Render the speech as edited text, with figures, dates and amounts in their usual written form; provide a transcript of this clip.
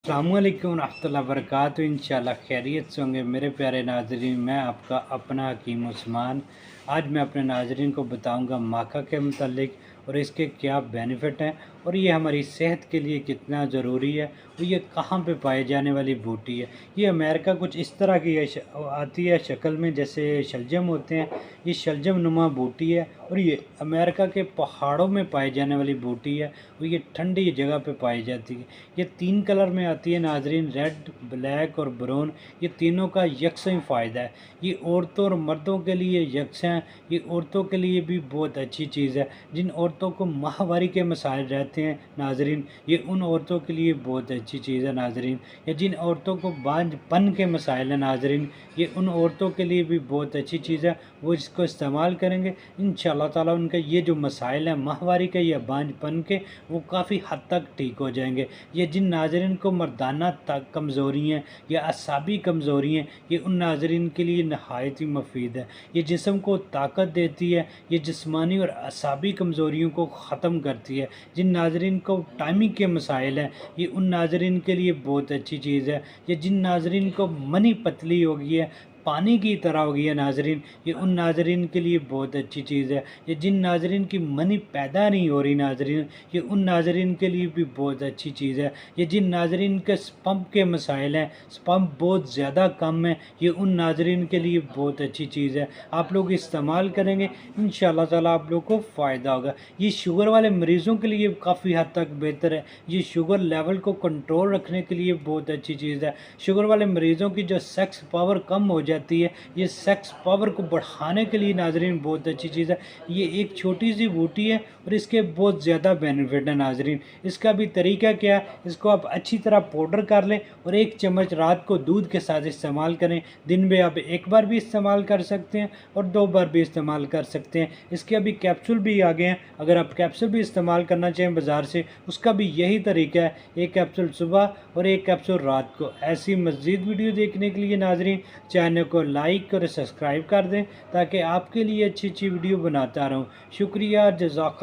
अस्सलामुअलैकुम रहमतुल्लाहि व बरकातुहू। इंशाल्लाह खैरियत से होंगे मेरे प्यारे नाजरीन। मैं आपका अपना हकीम उस्मान। आज मैं अपने नाजरीन को बताऊंगा माका के मतलब और इसके क्या बेनिफिट हैं और ये हमारी सेहत के लिए कितना ज़रूरी है और ये कहाँ पे पाए जाने वाली बूटी है। ये अमेरिका कुछ इस तरह की आती है शक्ल में, जैसे शलजम होते हैं। ये शलजम नुमा बूटी है और ये अमेरिका के पहाड़ों में पाई जाने वाली बूटी है और ये ठंडी जगह पे पाई जाती है। ये 3 कलर में आती है नाजरीन, रेड, ब्लैक और ब्राउन। ये तीनों का यकसा फ़ायदा है। ये औरतों और मर्दों के लिए यकसा है। ये औरतों के लिए भी बहुत अच्छी चीज़ है। जिन औरतों को माहवारी के मसाइल रहते हैं नाजरीन, ये उन औरतों के लिए बहुत अच्छी चीज़ है नाजरीन। या जिन औरतों को बांझपन के मसाइल हैं नाजरीन, ये उन औरतों के लिए भी बहुत अच्छी चीज़ है। वो इसको इस्तेमाल करेंगे इंशाल्लाह ताला उनका ये जो मसाइल हैं माहवारी के या बांझपन के, वो काफ़ी हद तक ठीक हो जाएंगे। ये जिन नाजरीन को मर्दाना कमज़ोरी हैं या असाबी कमज़ोरी हैं, ये उन नाजरीन के लिए नहायत ही मुफीद है। ये जिस्म को ताकत देती है। ये जिस्मानी और असाबी कमज़ोरियों को ख़त्म करती है। जिन नाजरीन को टाइमिंग के मसाइल हैं, ये उन नाजरीन के लिए बहुत अच्छी चीज़ है। ये जिन नाजरीन को मनी पतली हो गई है, पानी की तरह हो गई है नाजरीन, ये उन नाजरीन के लिए बहुत अच्छी चीज़ है। ये जिन नाजरीन की मनी पैदा नहीं हो रही नाजरीन, ये उन नाजरीन के लिए भी बहुत अच्छी चीज़ है। ये जिन नाजरीन के स्पम के मसाइल हैं, स्पम बहुत ज़्यादा कम है, ये उन नाजरीन के लिए बहुत अच्छी चीज़ है। आप लोग इस्तेमाल करेंगे इंशाल्लाह ताला आप लोग को फ़ायदा होगा। ये शुगर वाले मरीज़ों के लिए काफ़ी हद तक बेहतर है। ये शुगर लेवल को कंट्रोल रखने के लिए बहुत अच्छी चीज़ है। शुगर वाले मरीज़ों की जो सेक्स पावर कम हो जाती है, ये सेक्स पावर को बढ़ाने के लिए नाजरीन बहुत अच्छी चीज़ है। ये एक छोटी सी बूटी है और इसके बहुत ज़्यादा बेनिफिट है नाजरीन। इसका भी तरीका क्या है, इसको आप अच्छी तरह पाउडर कर लें और 1 चम्मच रात को दूध के साथ इस्तेमाल करें। दिन में आप 1 बार भी इस्तेमाल कर सकते हैं और 2 बार भी इस्तेमाल कर सकते हैं। इसके अभी कैप्सूल भी आ गए हैं। अगर आप कैप्सूल भी इस्तेमाल करना चाहें बाज़ार से, उसका भी यही तरीका है, 1 कैप्सूल सुबह और 1 कैप्सूल रात को। ऐसी मज़ीद वीडियो देखने के लिए नाजरीन चैनल को लाइक और सब्सक्राइब कर दें ताकि आपके लिए अच्छी अच्छी वीडियो बनाता रहूँ। शुक्रिया, जज़ाक।